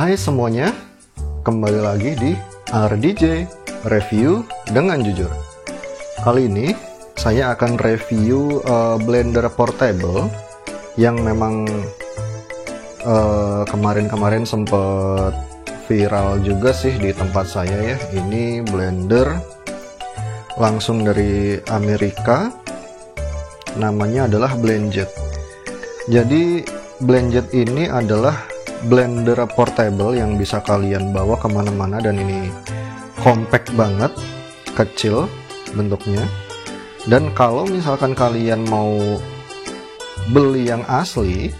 Hai semuanya, kembali lagi di RDJ Review dengan Jujur. Kali ini saya akan review blender portable yang memang kemarin-kemarin sempet viral juga sih di tempat saya ya. Ini blender langsung dari Amerika, namanya adalah BlendJet. Jadi BlendJet ini adalah blender portable yang bisa kalian bawa kemana-mana, dan ini compact banget, kecil bentuknya. Dan kalau misalkan kalian mau beli yang asli,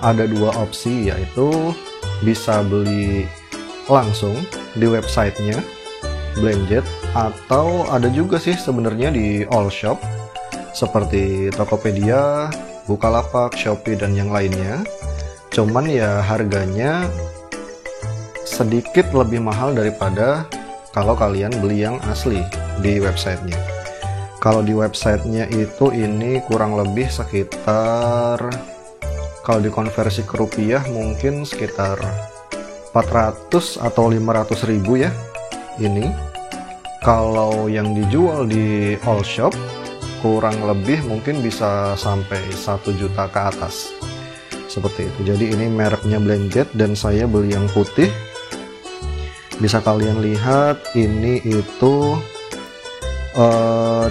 ada dua opsi, yaitu bisa beli langsung di websitenya BlendJet, atau ada juga sih sebenarnya di all shop seperti Tokopedia, Bukalapak, Shopee, dan yang lainnya. Cuman ya harganya sedikit lebih mahal daripada kalau kalian beli yang asli di websitenya. Kalau di websitenya itu ini kurang lebih sekitar, kalau dikonversi ke rupiah mungkin sekitar 400 atau 500 ribu ya ini. Kalau yang dijual di all shop kurang lebih mungkin bisa sampai 1 juta ke atas, seperti itu. Jadi ini mereknya BlendJet dan saya beli yang putih. Bisa kalian lihat ini itu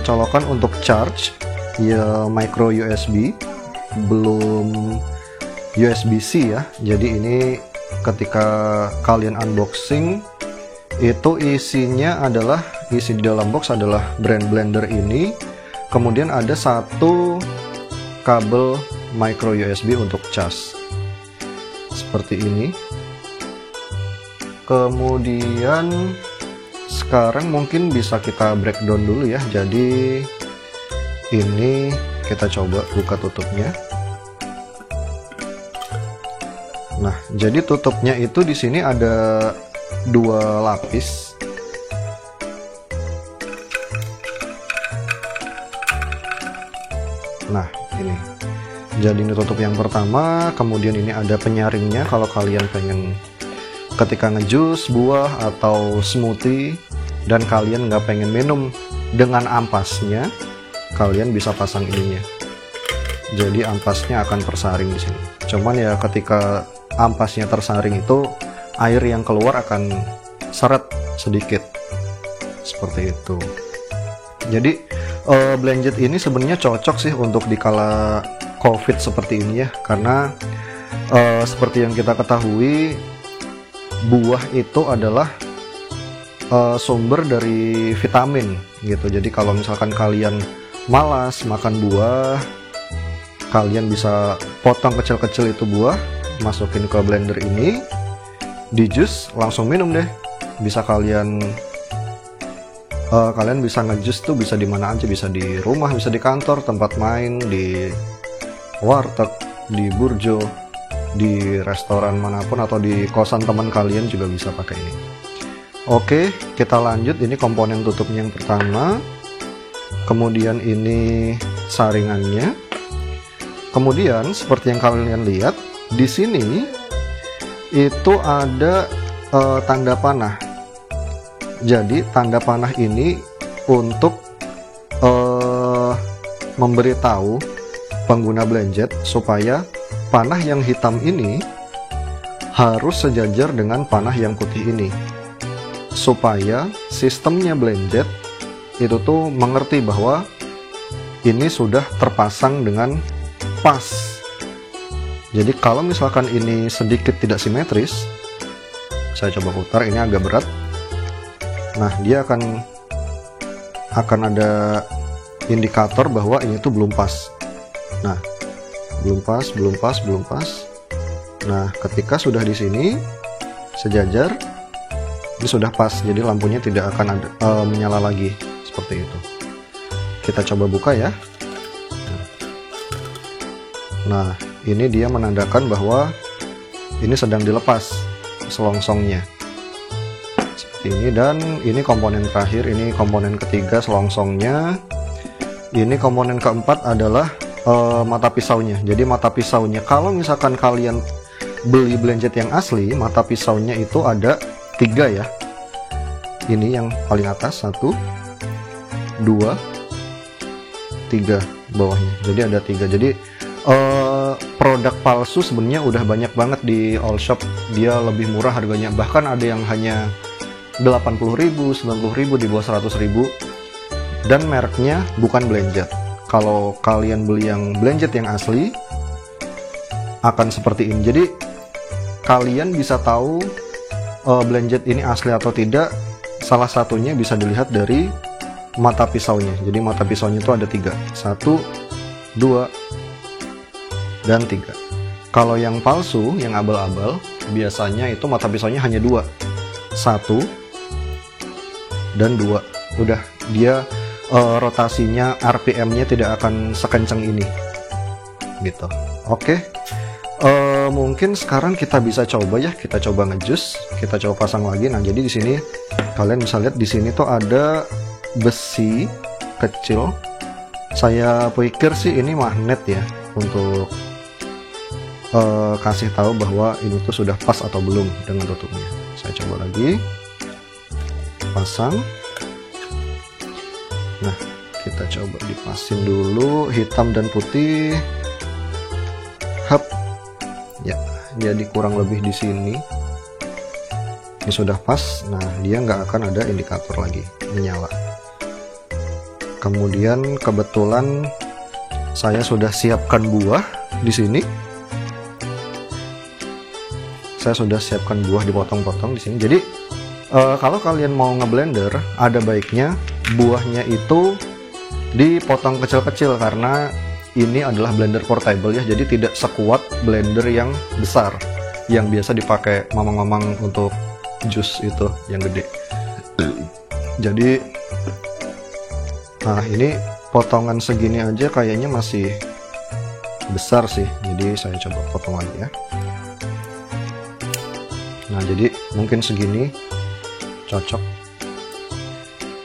colokan untuk charge ya, micro USB, belum USB-C ya. Jadi ini ketika kalian unboxing itu isinya adalah, isi di dalam box adalah brand blender ini. Kemudian ada satu kabel micro USB untuk cas, seperti ini. Kemudian sekarang mungkin bisa kita breakdown dulu ya. Jadi ini kita coba buka tutupnya. Nah, jadi tutupnya itu di sini ada 2 lapis. Nah, ini. Jadi ini tutup yang pertama, kemudian ini ada penyaringnya kalau kalian pengen ketika ngejus buah atau smoothie dan kalian nggak pengen minum dengan ampasnya, kalian bisa pasang ininya. Jadi ampasnya akan tersaring di sini. Cuman ya ketika ampasnya tersaring itu air yang keluar akan seret sedikit, seperti itu. Jadi BlendJet ini sebenarnya cocok sih untuk dikala COVID seperti ini ya, karena seperti yang kita ketahui, buah itu adalah sumber dari vitamin gitu. Jadi kalau misalkan kalian malas makan buah, kalian bisa potong kecil-kecil itu buah, masukin ke blender ini, di jus, langsung minum deh. Bisa kalian bisa ngejus tuh bisa di mana aja, bisa di rumah, bisa di kantor, tempat main, di warteg, di burjo, di restoran manapun, atau di kosan teman kalian juga bisa pakai ini. Oke, kita lanjut. Ini komponen tutupnya yang pertama, kemudian ini saringannya, kemudian seperti yang kalian lihat di sini itu ada tanda panah. Jadi tanda panah ini untuk memberitahu pengguna BlendJet supaya panah yang hitam ini harus sejajar dengan panah yang putih ini, supaya sistemnya BlendJet itu tuh mengerti bahwa ini sudah terpasang dengan pas. Jadi kalau misalkan ini sedikit tidak simetris, saya coba putar, ini agak berat. Nah, dia akan ada indikator bahwa ini tuh belum pas. Nah, belum pas. Nah, ketika sudah di sini sejajar, ini sudah pas. Jadi lampunya tidak akan menyala lagi, seperti itu. Kita coba buka ya. Nah, ini dia menandakan bahwa ini sedang dilepas selongsongnya, seperti ini. Dan ini komponen terakhir, ini komponen ketiga selongsongnya. Ini komponen keempat adalah mata pisaunya. Jadi mata pisaunya, kalau misalkan kalian beli BlendJet yang asli, mata pisaunya itu ada 3 ya. Ini yang paling atas, 1, 2, 3 bawahnya. Jadi ada 3. Jadi produk palsu sebenarnya udah banyak banget di all shop. Dia lebih murah harganya. Bahkan ada yang hanya 80.000, 90.000, di bawah 100.000. Dan mereknya bukan BlendJet. Kalau kalian beli yang BlendJet yang asli, akan seperti ini. Jadi kalian bisa tahu BlendJet ini asli atau tidak. Salah satunya bisa dilihat dari mata pisaunya. Jadi mata pisaunya itu ada 3, 1, 2, dan 3. Kalau yang palsu, yang abal-abal, biasanya itu mata pisaunya hanya 2, 1 dan 2. Udah, dia rotasinya, RPM-nya tidak akan sekencang ini gitu. Oke. Mungkin sekarang kita bisa coba ya, kita coba ngejus, kita coba pasang lagi. Nah, jadi di sini kalian bisa lihat di sini tuh ada besi kecil. Saya pikir sih ini magnet ya, untuk kasih tahu bahwa ini tuh sudah pas atau belum dengan tutupnya. Saya coba lagi pasang. Nah, kita coba dipasin dulu hitam dan putih. Hap. Ya, jadi kurang lebih di sini. Ini sudah pas. Nah, dia nggak akan ada indikator lagi menyala. Kemudian kebetulan saya sudah siapkan buah di sini. Saya sudah siapkan buah dipotong-potong di sini. Jadi kalau kalian mau ngeblender, ada baiknya buahnya itu dipotong kecil-kecil karena ini adalah blender portable ya. Jadi tidak sekuat blender yang besar yang biasa dipakai mamang-mamang untuk jus itu yang gede. Jadi nah, ini potongan segini aja kayaknya masih besar sih. Jadi saya coba potong lagi ya. Nah, jadi mungkin segini cocok.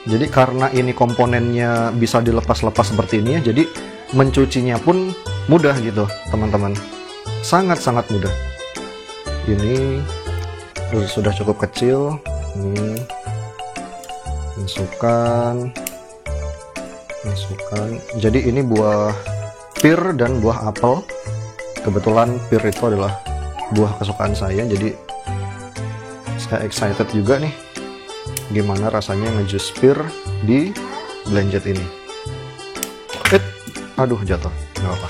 Jadi karena ini komponennya bisa dilepas-lepas seperti ini ya, jadi mencucinya pun mudah gitu teman-teman. Sangat-sangat mudah. Ini sudah cukup kecil. Ini masukkan. Jadi ini buah pir dan buah apel. Kebetulan pir itu adalah buah kesukaan saya, jadi saya excited juga nih gimana rasanya ngejus pir di BlendJet ini. Aduh, jatuh, nggak apa.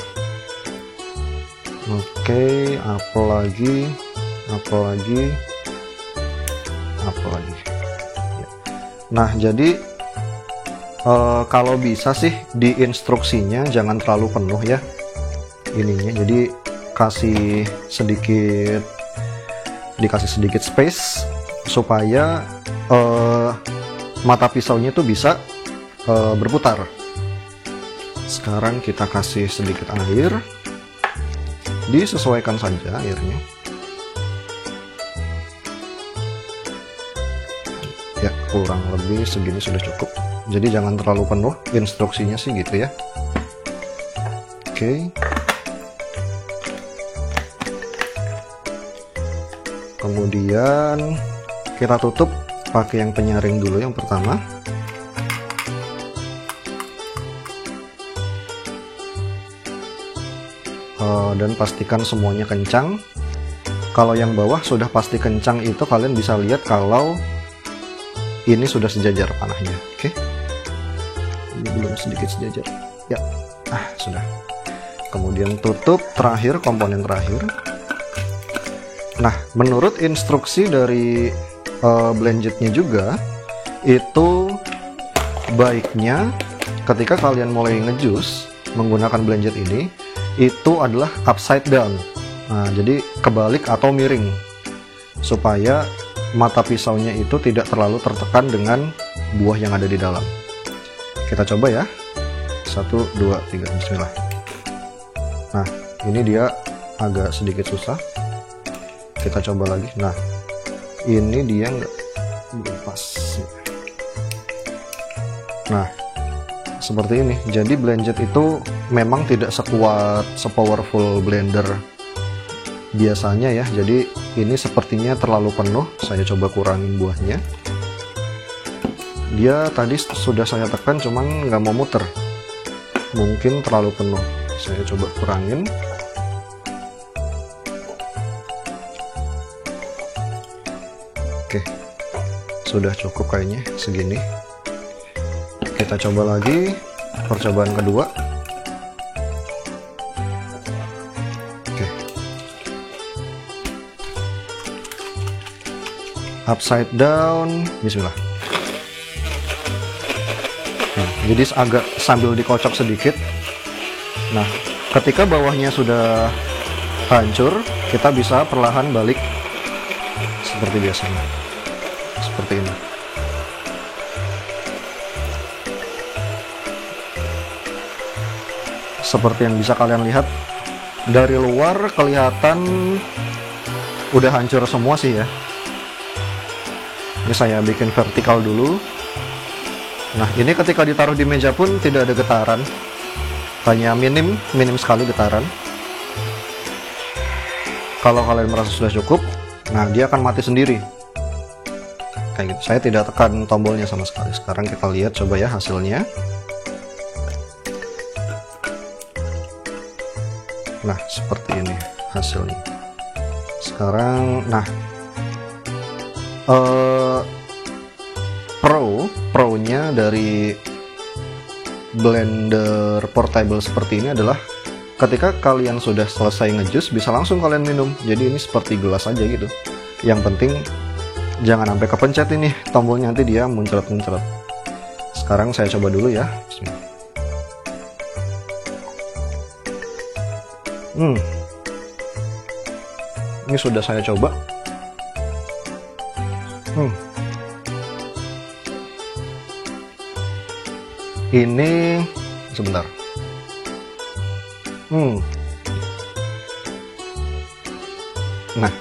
Oke, apel lagi. Ya. Nah, jadi kalau bisa sih di instruksinya jangan terlalu penuh ya ininya. Jadi dikasih sedikit space supaya mata pisaunya itu bisa berputar. Sekarang kita kasih sedikit air, disesuaikan saja airnya. Ya, kurang lebih segini sudah cukup. Jadi jangan terlalu penuh, instruksinya sih gitu ya. Oke. Kemudian kita tutup pakai yang penyaring dulu yang pertama. Dan pastikan semuanya kencang. Kalau yang bawah sudah pasti kencang itu kalian bisa lihat kalau ini sudah sejajar panahnya. Oke. Ini belum sedikit sejajar. Ya, sudah. Kemudian tutup terakhir, komponen terakhir. Nah, menurut instruksi dari BlendJet-nya juga, itu baiknya ketika kalian mulai ngejus menggunakan BlendJet ini, itu adalah upside down. Nah, jadi kebalik atau miring, supaya mata pisaunya itu tidak terlalu tertekan dengan buah yang ada di dalam. Kita coba ya. 1, 2, 3, bismillah. Nah, ini dia agak sedikit susah. Kita coba lagi. Nah, ini dia belum pas. Nah, seperti ini. Jadi BlendJet itu memang tidak sekuat, sepowerful blender biasanya ya. Jadi ini sepertinya terlalu penuh, saya coba kurangin buahnya. Dia tadi sudah saya tekan cuman nggak mau muter, mungkin terlalu penuh. Saya coba kurangin. Oke, sudah cukup kayaknya segini. Kita coba lagi percobaan kedua. Oke, upside down, bismillah. Nah, jadi agak sambil dikocok sedikit. Nah, ketika bawahnya sudah hancur, kita bisa perlahan balik seperti biasanya, seperti ini. Seperti yang bisa kalian lihat, dari luar kelihatan udah hancur semua sih ya. Ini saya bikin vertikal dulu. Nah, ini ketika ditaruh di meja pun tidak ada getaran, hanya minim sekali getaran. Kalau kalian merasa sudah cukup, nah dia akan mati sendiri kayak gitu. Saya tidak tekan tombolnya sama sekali. Sekarang kita lihat coba ya hasilnya. Nah, seperti ini hasilnya sekarang. Nah, pro-nya dari blender portable seperti ini adalah ketika kalian sudah selesai ngejus bisa langsung kalian minum. Jadi ini seperti gelas aja gitu. Yang penting jangan sampai kepencet ini tombolnya, nanti dia muncrat-muncrat. Sekarang saya coba dulu ya. Ini sudah saya coba. Ini sebentar. Nah,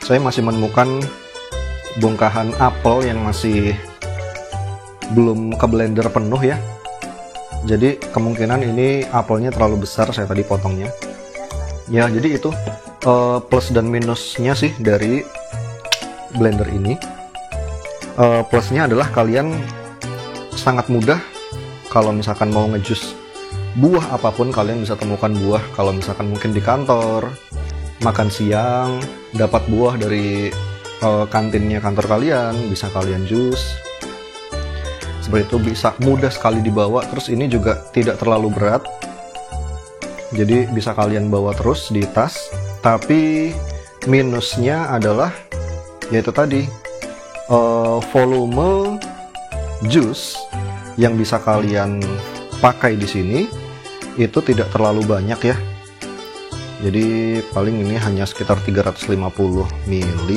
saya masih menemukan bongkahan apel yang masih belum ke blender penuh ya. Jadi kemungkinan ini apelnya terlalu besar, saya tadi potongnya. Ya, jadi itu plus dan minusnya sih dari blender ini. Plusnya adalah kalian sangat mudah kalau misalkan mau ngejus buah apapun, kalian bisa temukan buah. Kalau misalkan mungkin di kantor makan siang dapat buah dari kantinnya kantor kalian, bisa kalian jus seperti itu, bisa mudah sekali dibawa. Terus ini juga tidak terlalu berat, jadi bisa kalian bawa terus di tas. Tapi minusnya adalah yaitu tadi volume jus yang bisa kalian pakai di sini itu tidak terlalu banyak ya. Jadi paling ini hanya sekitar 350 ml.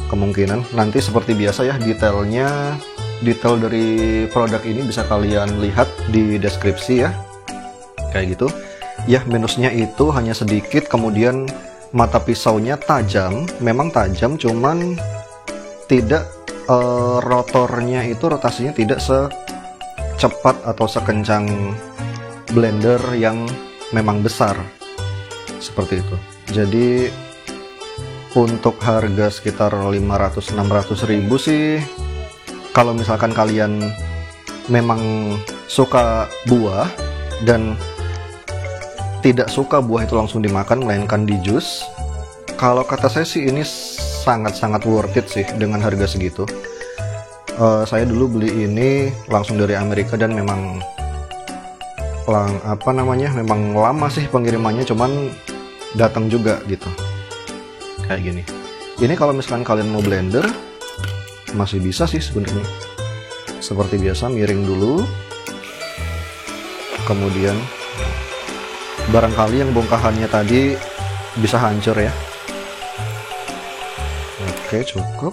Kemungkinan nanti seperti biasa ya, detail dari produk ini bisa kalian lihat di deskripsi ya. Kayak gitu. Ya, minusnya itu hanya sedikit, kemudian mata pisaunya tajam, memang tajam, cuman tidak rotornya itu rotasinya tidak secepat atau sekencang blender yang memang besar seperti itu. Jadi untuk harga sekitar 500-600 ribu sih, kalau misalkan kalian memang suka buah dan tidak suka buah itu langsung dimakan melainkan di jus, kalau kata saya sih ini sangat-sangat worth it sih dengan harga segitu. Saya dulu beli ini langsung dari Amerika dan memang memang lama sih pengirimannya, cuman datang juga gitu kayak gini. Ini kalau misalkan kalian mau blender masih bisa sih sebenarnya. Seperti biasa miring dulu, kemudian barangkali yang bongkahannya tadi bisa hancur ya. Oke, cukup.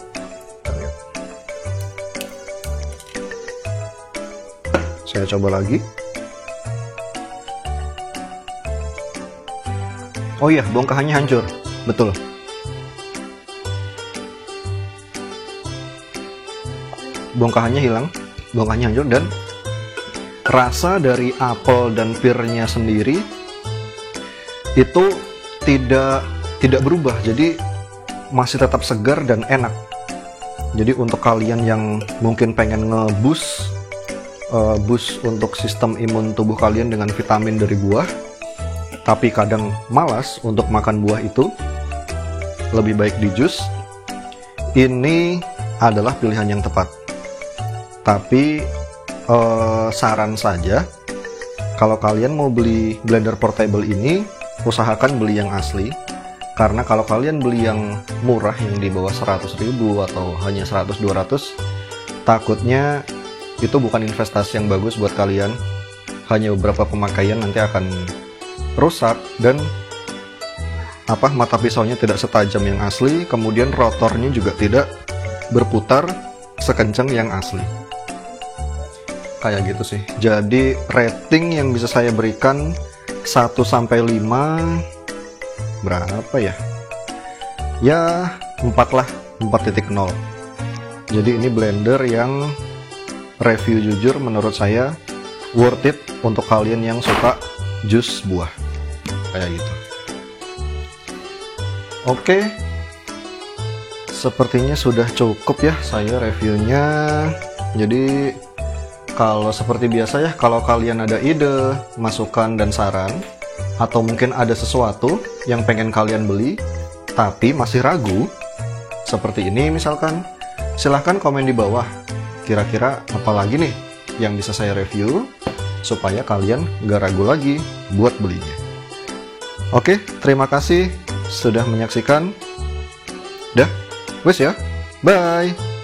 Saya coba lagi. Oh iya, bongkahannya hancur. Betul. Bongkahannya hilang, bongkahannya hancur, dan rasa dari apel dan pirnya sendiri itu tidak tidak berubah, jadi masih tetap segar dan enak. Jadi untuk kalian yang mungkin pengen nge-boost boost untuk sistem imun tubuh kalian dengan vitamin dari buah, tapi kadang malas untuk makan buah itu, lebih baik di jus, ini adalah pilihan yang tepat. Tapi saran saja, kalau kalian mau beli blender portable ini, usahakan beli yang asli. Karena kalau kalian beli yang murah yang di bawah 100.000 atau hanya 100-200, takutnya itu bukan investasi yang bagus buat kalian. Hanya beberapa pemakaian nanti akan rusak dan mata pisaunya tidak setajam yang asli, kemudian rotornya juga tidak berputar sekencang yang asli. Kayak gitu sih. Jadi rating yang bisa saya berikan 1 sampai 5 berapa ya? Ya 4 lah, 4.0. Jadi ini blender yang review jujur menurut saya worth it untuk kalian yang suka jus buah. Kayak gitu. Oke. Sepertinya sudah cukup ya saya reviewnya. Jadi kalau seperti biasa ya, kalau kalian ada ide, masukan dan saran, atau mungkin ada sesuatu yang pengen kalian beli tapi masih ragu, seperti ini misalkan, silahkan komen di bawah. Kira-kira apa lagi nih yang bisa saya review supaya kalian gak ragu lagi buat belinya. Oke, terima kasih sudah menyaksikan. Dah, wes ya, bye.